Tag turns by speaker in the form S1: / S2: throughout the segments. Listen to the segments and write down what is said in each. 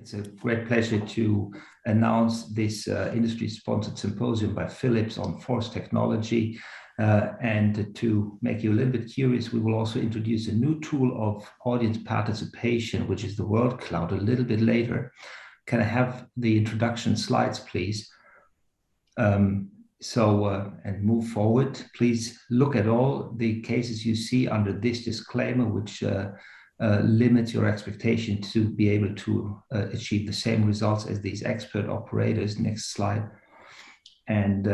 S1: It's a great pleasure to announce this industry-sponsored symposium by Philips on FORS technology. And to make you a little bit curious, we will also introduce a new tool of audience participation, which is the Word Cloud, a little bit later. Can I have the introduction slides, please? And move forward. Please look at all the cases you see under this disclaimer, which limits your expectation to be able to achieve the same results as these expert operators. Next slide. And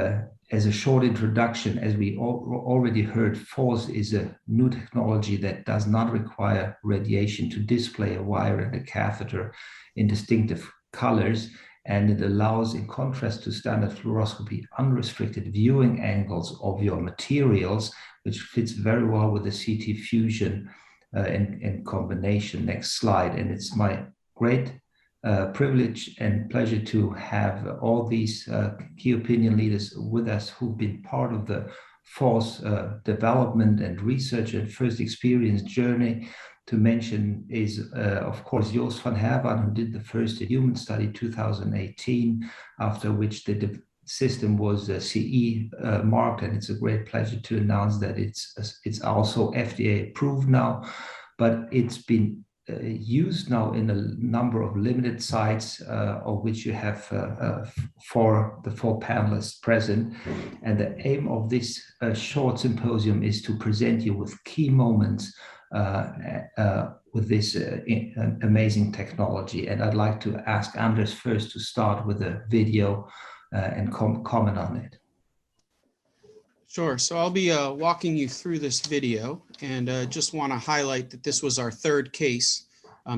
S1: as a short introduction, as we already heard, FORS is a new technology that does not require radiation to display a wire and a catheter in distinctive colors. And it allows, in contrast to standard fluoroscopy, unrestricted viewing angles of your materials, which fits very well with the CT fusion in combination. Next slide. And it's my great privilege and pleasure to have all these key opinion leaders with us who've been part of the FORS development and research and first experience journey. To mention is, of course, Joost van Herwan, who did the first human study 2018, after which the system was CE marked, and it's a great pleasure to announce that it's also FDA approved now, but it's been used now in a number of limited sites, of which you have the four panelists present. And the aim of this short symposium is to present you with key moments with this amazing technology. And I'd like to ask Anders first to start with a video and comment on it.
S2: Sure. So I'll be walking you through this video, and just want to highlight that this was our third case.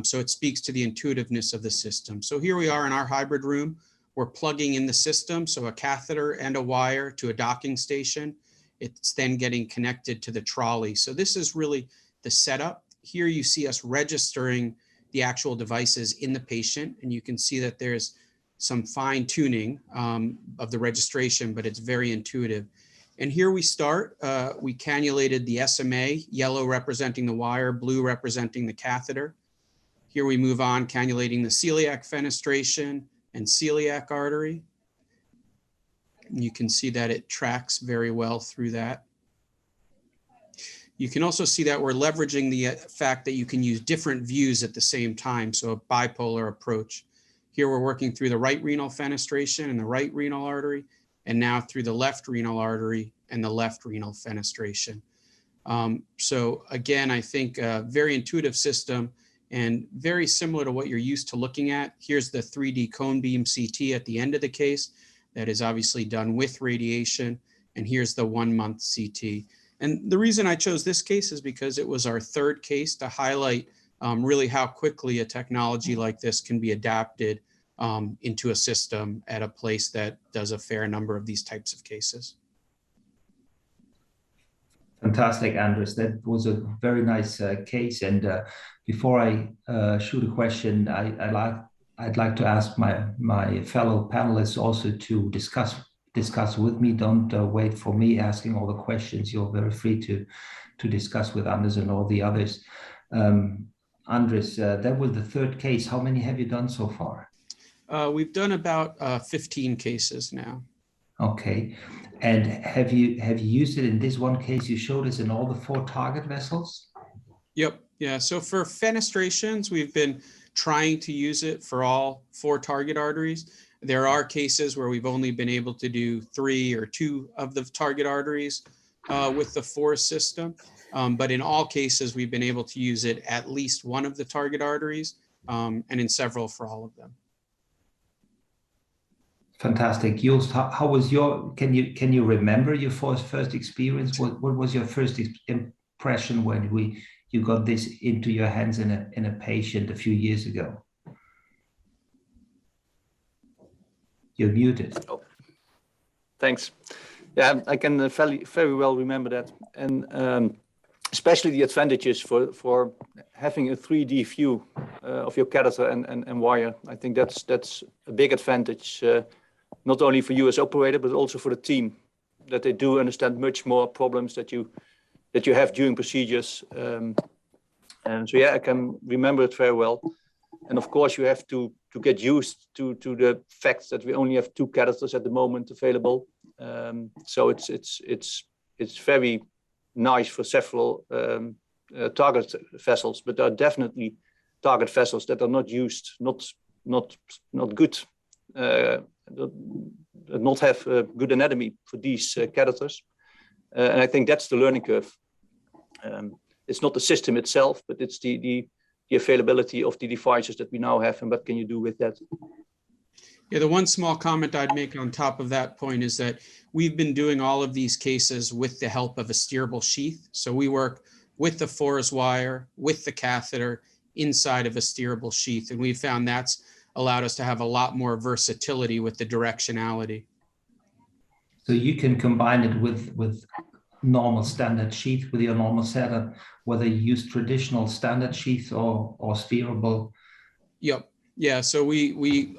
S2: So it speaks to the intuitiveness of the system. So here we are in our hybrid room. We're plugging in the system, so a catheter and a wire to a docking station. It's then getting connected to the trolley. So this is really the setup. Here you see us registering the actual devices in the patient, and you can see that there's some fine tuning of the registration, but it's very intuitive. And here we start, we cannulated the SMA, yellow representing the wire, blue representing the catheter. Here we move on, cannulating the celiac fenestration and celiac artery. And you can see that it tracks very well through that. You can also see that we're leveraging the fact that you can use different views at the same time, so a bipolar approach. Here we're working through the right renal fenestration and the right renal artery, and now through the left renal artery and the left renal fenestration. So again, I think a very intuitive system and very similar to what you're used to looking at. Here's the 3D cone beam CT at the end of the case that is obviously done with radiation, and here's the 1 month CT. And the reason I chose this case is because it was our third case to highlight really how quickly a technology like this can be adapted into a system at a place that does a fair number of these types of cases.
S1: Fantastic, Anders. That was a very nice case. And before I shoot a question, I'd like to ask my fellow panelists also to discuss with me. Don't wait for me asking all the questions. You're very free to discuss with Anders and all the others. Anders, that was the third case. How many have you done so far?
S2: We've done about 15 cases now.
S1: Okay. And have you used it in this one case you showed us in all the 4 target vessels?
S2: Yep. Yeah. So for fenestrations, we've been trying to use it for all 4 target arteries. There are cases where we've only been able to do 3 or 2 of the target arteries with the FORS system. But in all cases, we've been able to use it at least one of the target arteries and in several for all of them.
S1: Fantastic. Joost, how was your, can you remember your first experience? What was your first impression when you got this into your hands in a patient a few years ago? You're muted.
S3: Oh, thanks. Yeah, I can very well remember that. And especially the advantages for having a 3D view of your catheter and wire. I think that's a big advantage, not only for you as operator, but also for the team, that they do understand much more problems that you have during procedures. And so, yeah, I can remember it very well. And of course, you have to get used to the fact that we only have 2 catheters at the moment available. So it's very nice for several target vessels, but there are definitely target vessels that are not used, not good, not have good anatomy for these catheters. And I think that's the learning curve. It's not the system itself, but it's the availability of the devices that we now have, and what can you do with that?
S2: Yeah, the one small comment I'd make on top of that point is that we've been doing all of these cases with the help of a steerable sheath. So we work with the FORS wire, with the catheter, inside of a steerable sheath. And we found that's allowed us to have a lot more versatility with the directionality.
S1: So you can combine it with normal standard sheath with your normal setup, whether you use traditional standard sheath or steerable.
S2: Yep. Yeah. So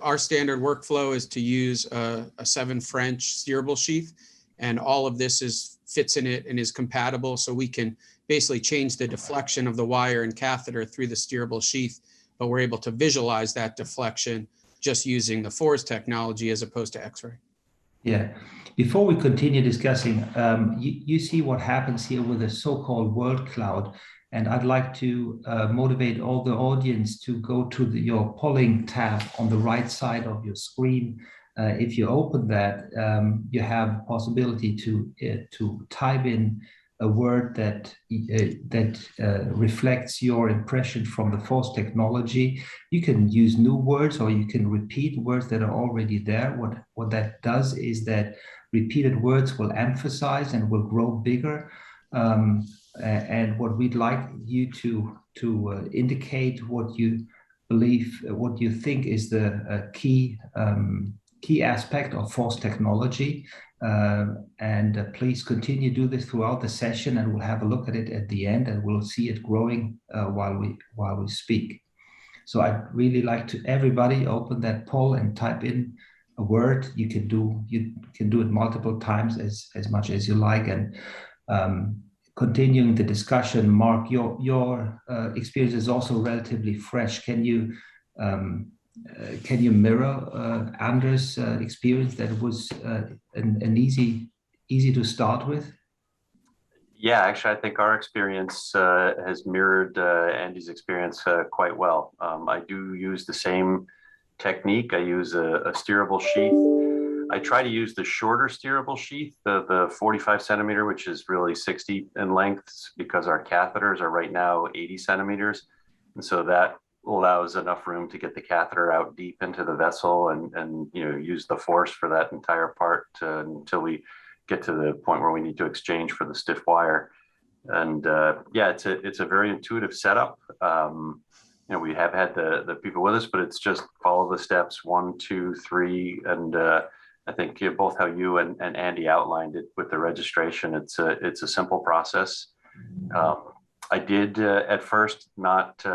S2: our standard workflow is to use a 7 French steerable sheath, and all of this fits in it and is compatible. So we can basically change the deflection of the wire and catheter through the steerable sheath, but we're able to visualize that deflection just using the FORS technology as opposed to X-ray.
S1: Yeah. Before we continue discussing, you see what happens here with the so-called word cloud. And I'd like to motivate all the audience to go to your polling tab on the right side of your screen. If you open that, you have the possibility to type in a word that reflects your impression from the FORS technology. You can use new words, or you can repeat words that are already there. What that does is that repeated words will emphasize and will grow bigger. And what we'd like you to indicate what you believe, what you think is the key aspect of FORS technology. And please continue to do this throughout the session, and we'll have a look at it at the end, and we'll see it growing while we speak. So I'd really like to everybody open that poll and type in a word. You can do it multiple times as much as you like. And continuing the discussion, Mark, your experience is also relatively fresh. Can you mirror Anders' experience that was an easy to start with?
S4: Yeah, actually, I think our experience has mirrored Andy's experience quite well. I do use the same technique. I use a steerable sheath. I try to use the shorter steerable sheath, the 45 centimeter, which is really 60 in length, because our catheters are right now 80 centimeters. And so that allows enough room to get the catheter out deep into the vessel and use the FORS for that entire part until we get to the point where we need to exchange for the stiff wire. And yeah, it's a very intuitive setup. We have had the people with us, but it's just follow the steps 1, 2, 3, and I think both how you and Andy outlined it with the registration. It's a simple process. I did at first not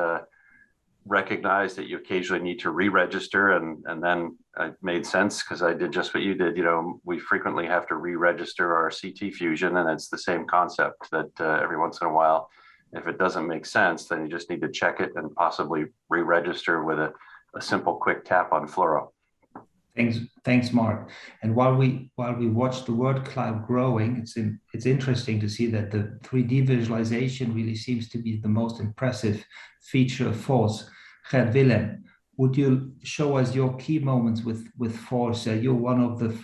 S4: recognize that you occasionally need to re-register, and then it made sense because I did just what you did. We frequently have to re-register our CT fusion, and it's the same concept that every once in a while, if it doesn't make sense, then you just need to check it and possibly re-register with a simple quick tap on fluoro.
S1: Thanks, Mark. And while we watch the word cloud growing, it's interesting to see that the 3D visualization really seems to be the most impressive feature of FORS. Gert Willem, would you show us your key moments with FORS? You're one of the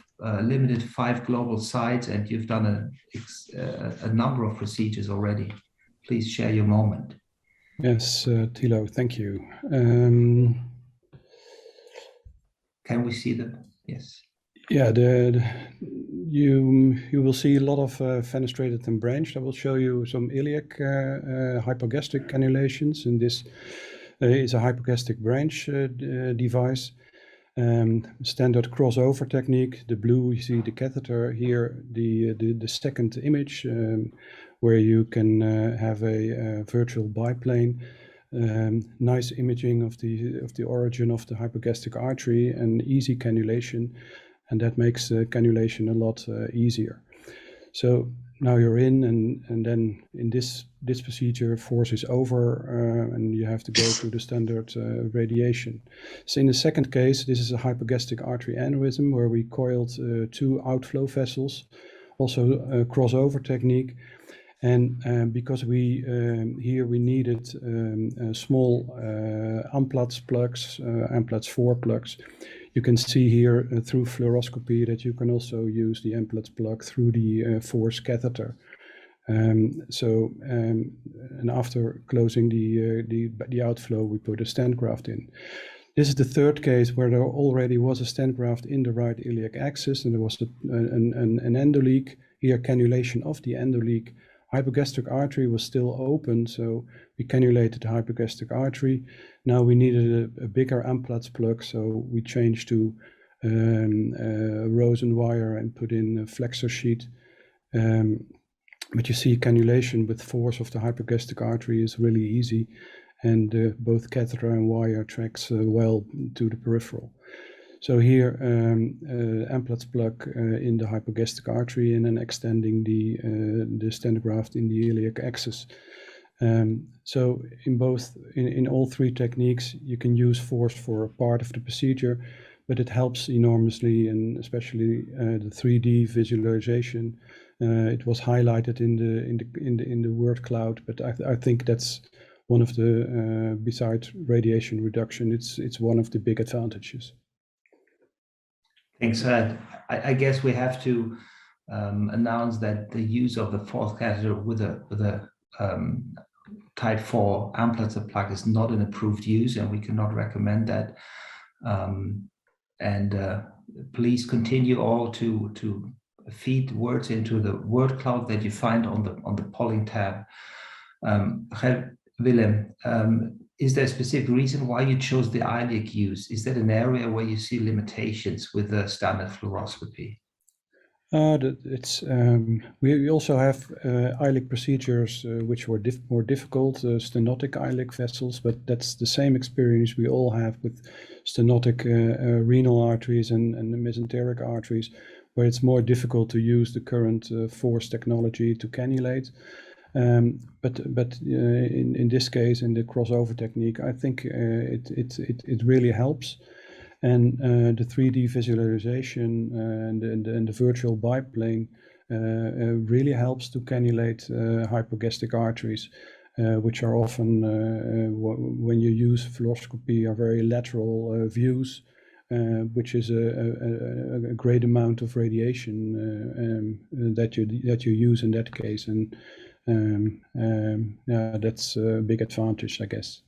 S1: limited 5 global sites, and you've done a number of procedures already. Please share your moment.
S5: Yes, Thilo, thank you.
S1: Can we see them? Yes.
S5: Yeah, you will see a lot of fenestrated and branched. I will show you some iliac hypogastric cannulations, and this is a hypogastic branch device. Standard crossover technique. The blue, you see the catheter here. The second image where you can have a virtual biplane. Nice imaging of the origin of the hypogastric artery and easy cannulation, and that makes the cannulation a lot easier. So now you're in, and then in this procedure, FORS is over, and you have to go to the standard radiation. So in the second case, this is a hypogastric artery aneurysm where we coiled 2 outflow vessels, also a crossover technique. And because we here we needed small Amplatz plugs, Amplatz 4 plugs. You can see here through fluoroscopy that you can also use the Amplatz plug through the FORS catheter. And after closing the outflow, we put a stent graft in. This is the third case where there already was a stent graft in the right iliac axis, and there was an endoleak. Here, cannulation of the endoleak. Hypogastric artery was still open, so we cannulated the hypogastric artery. Now we needed a bigger Amplatz plug, so we changed to Rosen wire and put in a flexor sheet. But you see, cannulation with FORS of the hypogastric artery is really easy, and both catheter and wire tracks well to the peripheral. So here, Amplatz plug in the hypogastric artery, and then extending the stent graft in the iliac axis. So in all 3 techniques, you can use FORS for a part of the procedure, but it helps enormously, and especially the 3D visualization. It was highlighted in the word cloud, but I think that's one of the besides radiation reduction, it's one of the big advantages.
S1: Thanks. I guess we have to announce that the use of the FORS catheter with a type 4 Amplatz plug is not an approved use, and we cannot recommend that. Please continue all to feed words into the word cloud that you find on the polling tab. Willem, is there a specific reason why you chose the iliac use? Is that an area where you see limitations with the standard fluoroscopy?
S5: We also have iliac procedures which were more difficult, stenotic iliac vessels, but that's the same experience we all have with stenotic renal arteries and the mesenteric arteries, where it's more difficult to use the current FORS technology to cannulate. But in this case, in the crossover technique, I think it really helps. And the 3D visualization and the virtual biplane really helps to cannulate hypogastric arteries, which are often, when you use fluoroscopy, are very lateral views, which is a great amount of radiation that you use in that case. And yeah, that's a big advantage, I guess.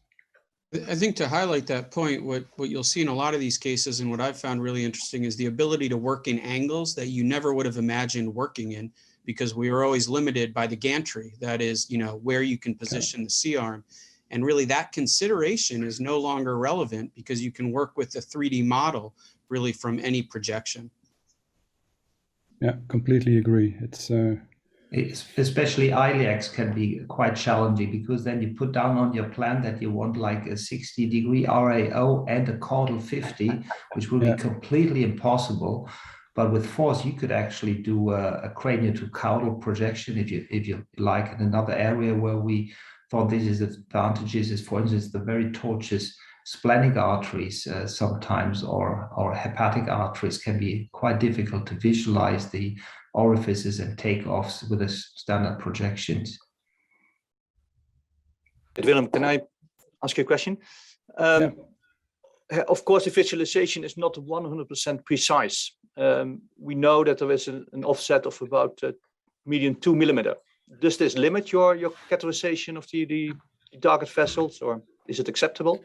S2: I think to highlight that point, what you'll see in a lot of these cases, and what I've found really interesting, is the ability to work in angles that you never would have imagined working in, because we were always limited by the gantry. That is, where you can position the C-arm. And really that consideration is no longer relevant, because you can work with the 3D model really from any projection.
S5: Yeah, completely agree.
S1: Especially iliacs can be quite challenging, because then you put down on your plan that you want like a 60-degree RAO and a caudal 50, which will be completely impossible. But with FORS, you could actually do a cranial to caudal projection if you like. And another area where we thought this is advantages is, for instance, the very tortuous splenic arteries sometimes, or hepatic arteries can be quite difficult to visualize the orifices and takeoffs with the standard projections.
S3: Willem, can I ask you a question? Of course, the visualization is not 100% precise. We know that there is an offset of about median 2 millimeter. Does this limit your catheterization of the target vessels, or is it acceptable?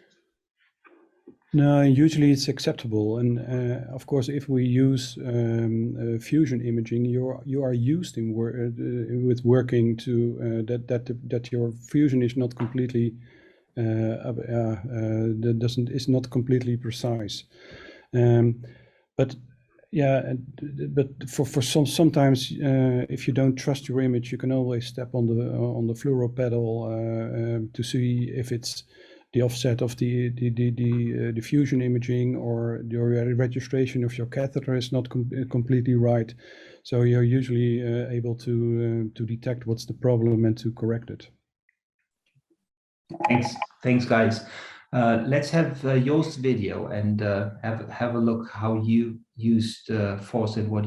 S5: No, usually it's acceptable, and of course, if we use fusion imaging, you are used with working to that your fusion is not completely is not completely precise, but yeah, but for sometimes if you don't trust your image, you can always step on the fluoro pedal to see if it's the offset of the diffusion imaging, or your registration of your catheter is not completely right. So you're usually able to detect what's the problem and to correct it.
S1: Thanks, guys. Let's have Joost's video and have a look how you used FORS and what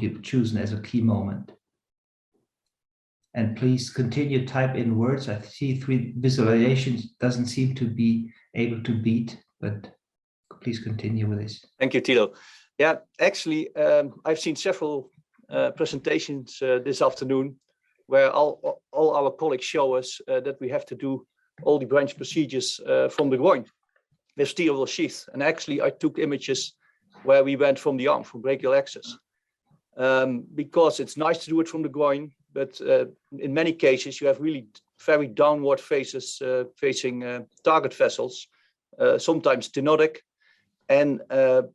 S1: you've chosen as a key moment. And please continue type in words. I see 3 visualizations, doesn't seem to be able to beat, but please continue with this.
S3: Thank you, Tilo. Yeah, actually, I've seen several presentations this afternoon where all our colleagues show us that we have to do all the branch procedures from the groin with steerable sheath. And actually, I took images where we went from the arm, from brachial axis, because it's nice to do it from the groin, but in many cases, you have really very downward faces facing target vessels, sometimes stenotic. And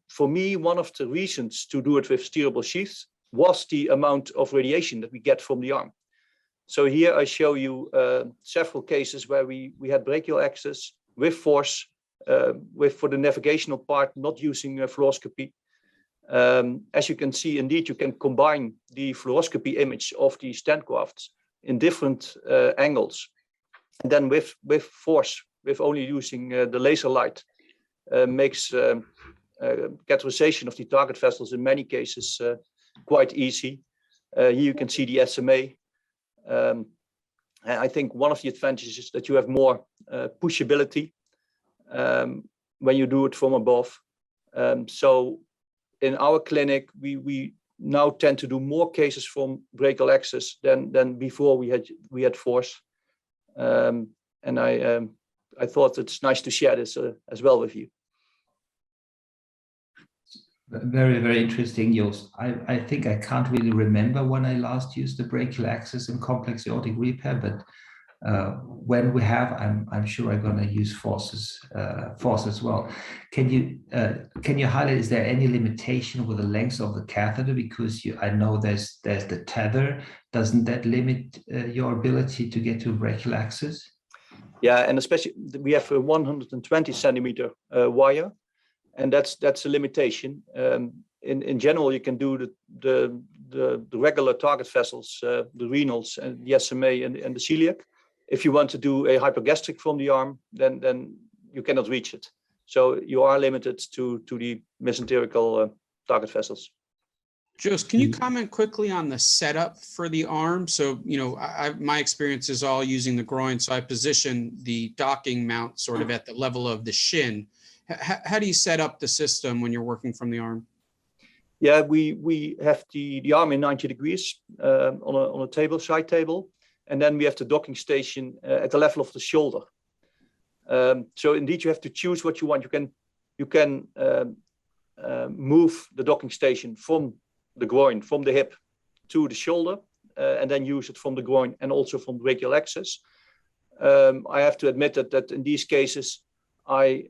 S3: for me, one of the reasons to do it with steerable sheaths was the amount of radiation that we get from the arm. So here I show you several cases where we had brachial axis with FORS, for the navigational part, not using fluoroscopy. As you can see, indeed, you can combine the fluoroscopy image of the stent grafts in different angles. And then with FORS, with only using the laser light, makes catheterization of the target vessels in many cases quite easy. Here you can see the SMA. I think one of the advantages is that you have more pushability when you do it from above. So in our clinic, we now tend to do more cases from brachial axis than before we had FORS. And I thought it's nice to share this as well with you.
S1: Very, very interesting, Joost. I think I can't really remember when I last used the brachial axis in complex aortic repair, but when we have, I'm sure I'm going to use FORS as well. Can you highlight, is there any limitation with the length of the catheter? Because I know there's the tether. Doesn't that limit your ability to get to brachial axis?
S3: Yeah, and especially we have a 120 centimeter wire. And that's a limitation. In general, you can do the regular target vessels, the renals and the SMA and the celiac. If you want to do a hypogastric from the arm, then you cannot reach it. So you are limited to the mesenterical target vessels.
S2: Joost, can you comment quickly on the setup for the arm? So, my experience is all using the groin. So I position the docking mount sort of at the level of the shin. How do you set up the system when you're working from the arm?
S3: Yeah, we have the arm in 90 degrees on a table, side table, and then we have the docking station at the level of the shoulder. So indeed, you have to choose what you want. You can move the docking station from the groin, from the hip to the shoulder, and then use it from the groin and also from brachial axis. I have to admit that in these cases, I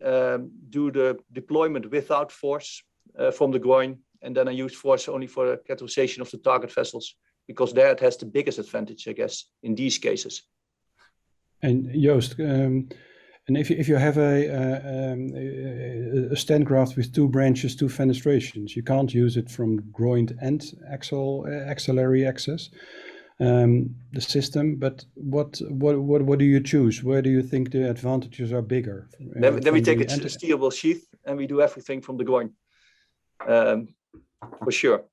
S3: do the deployment without FORS from the groin, and then I use FORS only for the catheterization of the target vessels, because there it has the biggest advantage, I guess, in these cases.
S5: And Joost, and if you have a stent graft with 2 branches, 2 fenestrations, you can't use it from groin and axillary axis. The system, but what do you choose? Where do you think the advantages are bigger?
S3: Then we take a steerable sheath and we do everything from the groin, for sure.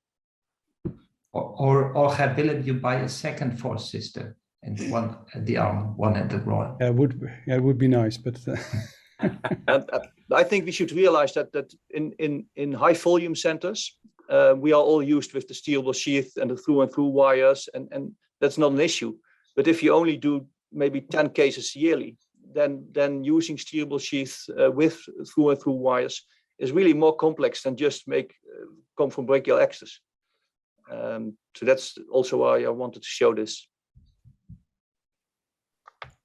S1: Or have Willem, you buy a second FORS system, and one at the arm, one at the groin.
S5: It would be nice, but
S3: and I think we should realize that in high volume centers, we are all used with the steerable sheath and the through and through wires, and that's not an issue. But if you only do maybe 10 cases yearly, then using steerable sheath with through and through wires is really more complex than just come from brachial axis. So that's also why I wanted to show this.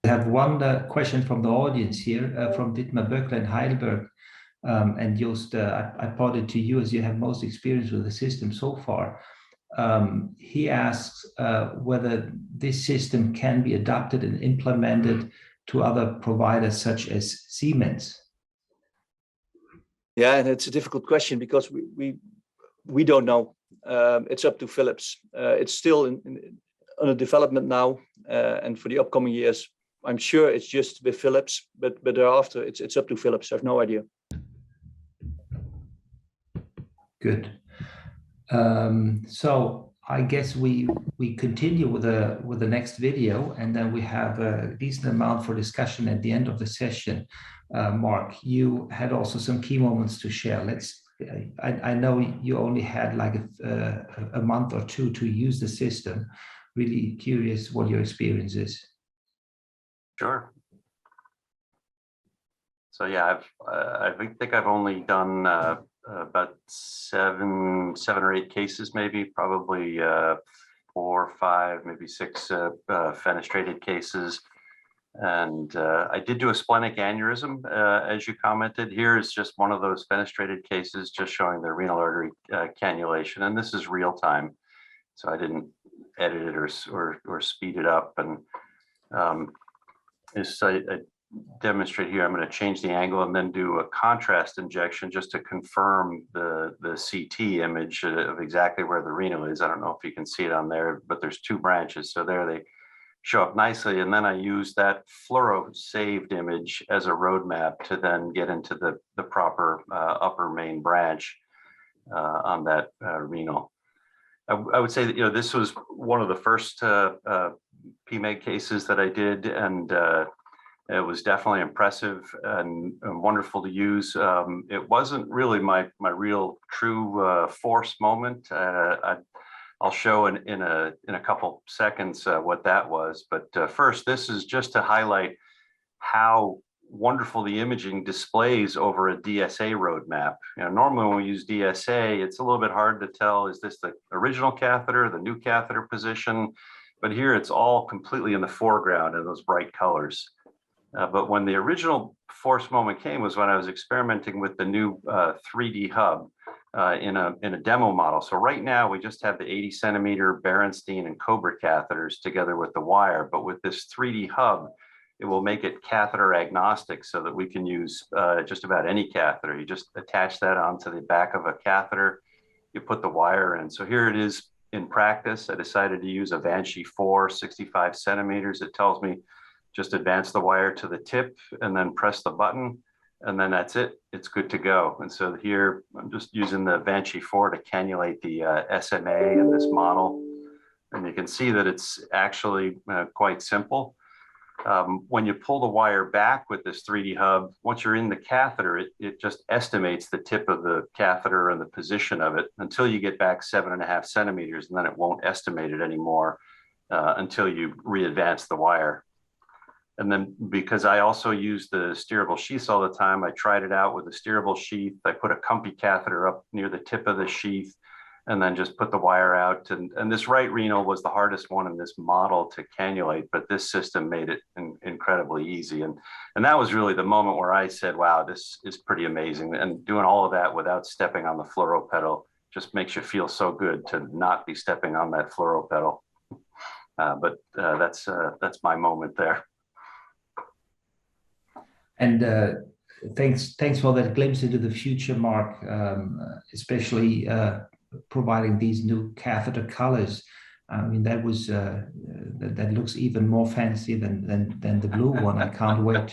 S1: I have one question from the audience here, from Dietmar Böckler in Heidelberg. And Joost, I put it to you as you have most experience with the system so far. He asks whether this system can be adapted and implemented to other providers such as Siemens?
S3: Yeah, and it's a difficult question because we don't know. It's up to Philips. It's still under development now, and for the upcoming years, I'm sure it's just with Philips, but thereafter it's up to Philips. I have no idea.
S1: Good. So I guess we continue with the next video, and then we have a decent amount for discussion at the end of the session. Mark, you had also some key moments to share. I know you only had like a month or two to use the system. Really curious what your experience is.
S4: Sure. So yeah, I think I've only done about seven or eight cases, maybe, probably 4 or 5, maybe 6 fenestrated cases. And I did do a splenic aneurysm, as you commented. Here is just one of those fenestrated cases, just showing the renal artery cannulation. And this is real time, so I didn't edit it or speed it up. And I demonstrate here, I'm going to change the angle and then do a contrast injection just to confirm the CT image of exactly where the renal is. I don't know if you can see it on there, but there's 2 branches. So there they show up nicely. And then I use that fluoro saved image as a roadmap to then get into the proper upper main branch on that renal. I would say that, this was one of the first PMEG cases that I did, and it was definitely impressive and wonderful to use. It wasn't really my real true FORS moment. I'll show in a couple seconds what that was. But first, this is just to highlight how wonderful the imaging displays over a DSA roadmap. Normally when we use DSA, it's a little bit hard to tell, is this the original catheter, the new catheter position? But here it's all completely in the foreground in those bright colors. But when the original FORS moment came was when I was experimenting with the new 3D hub in a demo model. So right now we just have the 80 centimeter Berenstein and Cobra catheters together with the wire, but with this 3D hub, it will make it catheter agnostic so that we can use just about any catheter. You just attach that onto the back of a catheter, you put the wire in. So here it is in practice. I decided to use a Vanchi 4, 65 centimeters. It tells me just advance the wire to the tip and then press the button, and then that's it. It's good to go. And so here I'm just using the Vanchi 4 to cannulate the SMA in this model. And you can see that it's actually quite simple. When you pull the wire back with this 3D hub, once you're in the catheter, it just estimates the tip of the catheter and the position of it until you get back 7.5 centimeters, and then it won't estimate it anymore until you re-advance the wire. And then because I also use the steerable sheaths all the time, I tried it out with a steerable sheath. I put a Comfy catheter up near the tip of the sheath and then just put the wire out. And this right renal was the hardest one in this model to cannulate, but this system made it incredibly easy. And that was really the moment where I said, wow, this is pretty amazing. And doing all of that without stepping on the fluoro pedal just makes you feel so good to not be stepping on that fluoro pedal. But that's my moment there.
S1: And thanks for that glimpse into the future, Mark, especially providing these new catheter colors. I mean, that was that looks even more fancy than the blue one. I can't wait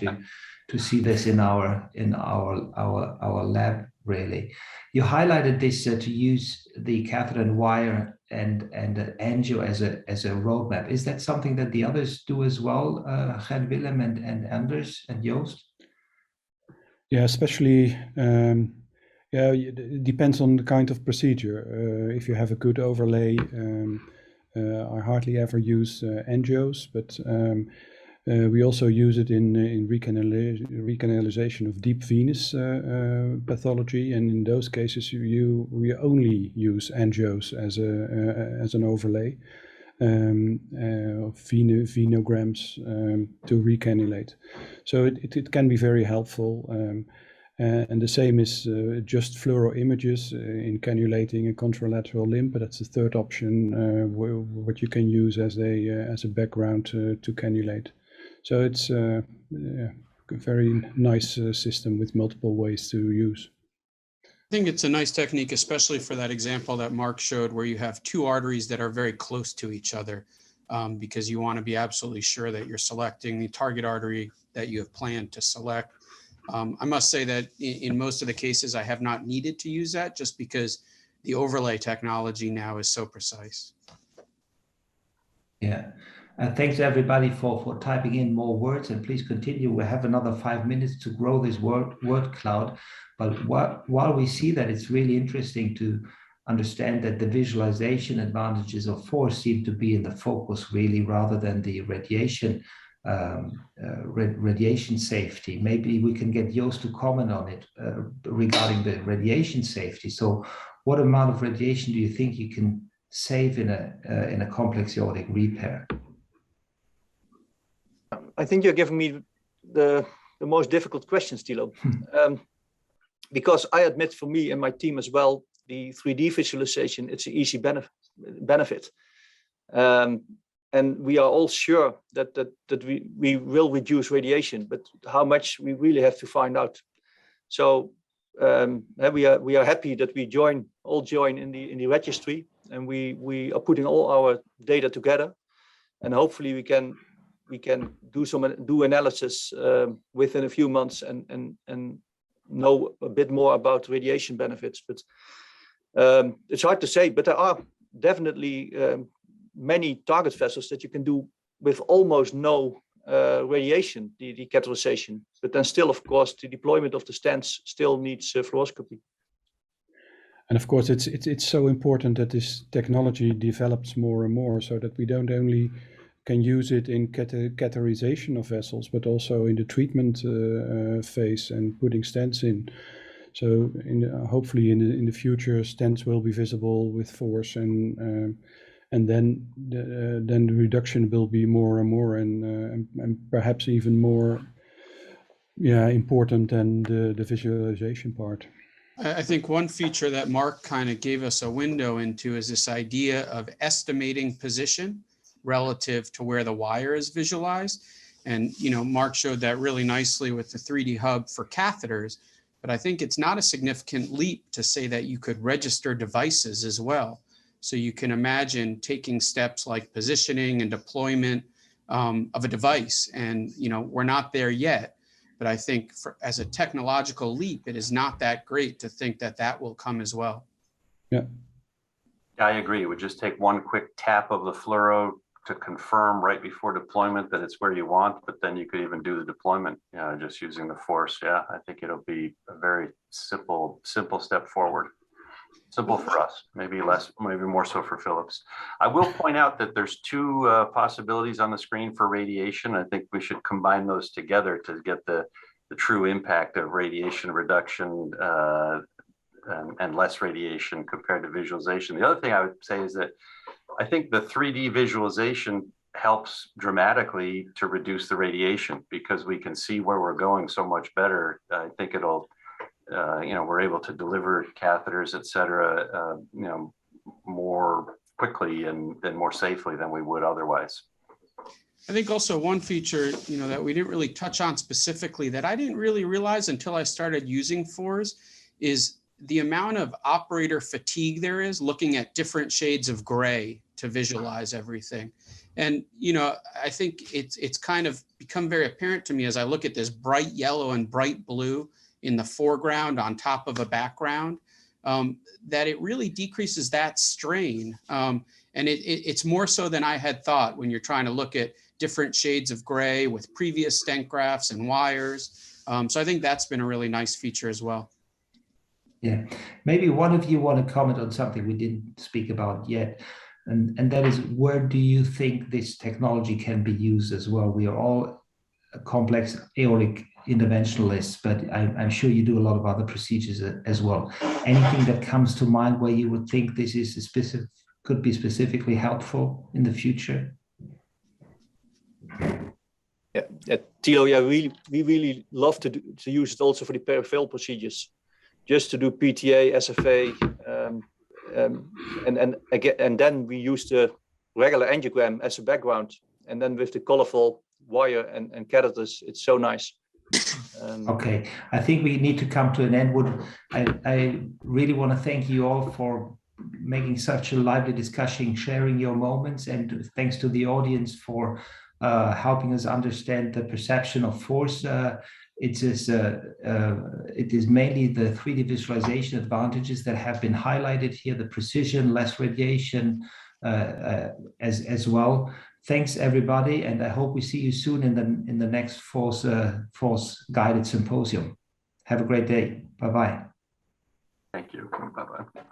S1: to see this in our lab. Really, you highlighted this to use the catheter and wire and angio as a roadmap. Is that something that the others do as well, Gert Willem and Anders and Joost?
S5: Yeah, especially, it depends on the kind of procedure. If you have a good overlay, I hardly ever use angios, but we also use it in recanalization of deep venous pathology, and in those cases, we only use angios as an overlay. Venograms to recannulate. So it can be very helpful. And the same is just fluoro images in cannulating a contralateral limb, but that's the third option, what you can use as a background to cannulate. So it's a very nice system with multiple ways to use.
S2: I think it's a nice technique, especially for that example that Mark showed where you have two arteries that are very close to each other, because you want to be absolutely sure that you're selecting the target artery that you have planned to select. I must say that in most of the cases, I have not needed to use that just because the overlay technology now is so precise.
S1: Yeah. Thanks everybody for typing in more words, and please continue. We have another 5 minutes to grow this word cloud. But while we see that, it's really interesting to understand that the visualization advantages of FORS seem to be in the focus really, rather than the radiation radiation safety. Maybe we can get Joost to comment on it regarding the radiation safety. So what amount of radiation do you think you can save in a complex aortic repair?
S3: I think you're giving me the most difficult questions, Thilo. Because I admit, for me and my team as well, the 3D visualization, it's an easy benefit. And we are all sure that we will reduce radiation, but how much we really have to find out. So we are happy that we all join in the registry, and we are putting all our data together, and hopefully we can do analysis within a few months and know a bit more about radiation benefits. But it's hard to say, but there are definitely many target vessels that you can do with almost no radiation, the catheterization. But then still, of course, the deployment of the stents still needs fluoroscopy.
S5: And of course, it's so important that this technology develops more and more, so that we don't only can use it in catheterization of vessels, but also in the treatment phase and putting stents in. So hopefully in the future, stents will be visible with FORS, and then the reduction will be more and more, and perhaps even more important than the visualization part.
S2: I think one feature that Mark kind of gave us a window into is this idea of estimating position relative to where the wire is visualized. And, Mark showed that really nicely with the 3D hub for catheters, but I think it's not a significant leap to say that you could register devices as well. So you can imagine taking steps like positioning and deployment of a device. And, we're not there yet, but I think as a technological leap, it is not that great to think that will come as well.
S5: Yeah.
S4: I agree. It would just take one quick tap of the fluoro to confirm right before deployment that it's where you want, but then you could even do the deployment, just using the FORS. Yeah, I think it'll be a very simple step forward. Simple for us, maybe more so for Philips. I will point out that there's two possibilities on the screen for radiation. I think we should combine those together to get the true impact of radiation reduction and less radiation compared to visualization. The other thing I would say is that I think the 3D visualization helps dramatically to reduce the radiation, because we can see where we're going so much better. I think it'll, we're able to deliver catheters, et cetera, more quickly and more safely than we would otherwise.
S2: I think also one feature, that we didn't really touch on specifically that I didn't really realize until I started using FORS is the amount of operator fatigue there is looking at different shades of gray to visualize everything. And, I think it's kind of become very apparent to me as I look at this bright yellow and bright blue in the foreground on top of a background, that it really decreases that strain. And it's more so than I had thought when you're trying to look at different shades of gray with previous stent grafts and wires. So I think that's been a really nice feature as well.
S1: Yeah, maybe one of you want to comment on something we didn't speak about yet, and that is, where do you think this technology can be used as well? We are all complex aortic interventionalists, but I'm sure you do a lot of other procedures as well. Anything that comes to mind where you would think this is could be specifically helpful in the future?
S3: Yeah, Thilo, we really love to use it also for the peripheral procedures, just to do PTA, SFA, and then we use the regular angiogram as a background, and then with the colorful wire and catheters, it's so nice.
S1: Okay, I think we need to come to an end. I really want to thank you all for making such a lively discussion, sharing your moments, and thanks to the audience for helping us understand the perception of FORS. It is mainly the 3D visualization advantages that have been highlighted here, the precision, less radiation as well. Thanks, everybody, and I hope we see you soon in the next FORS guided symposium. Have a great day. Bye-bye.
S4: Thank you. Bye-bye.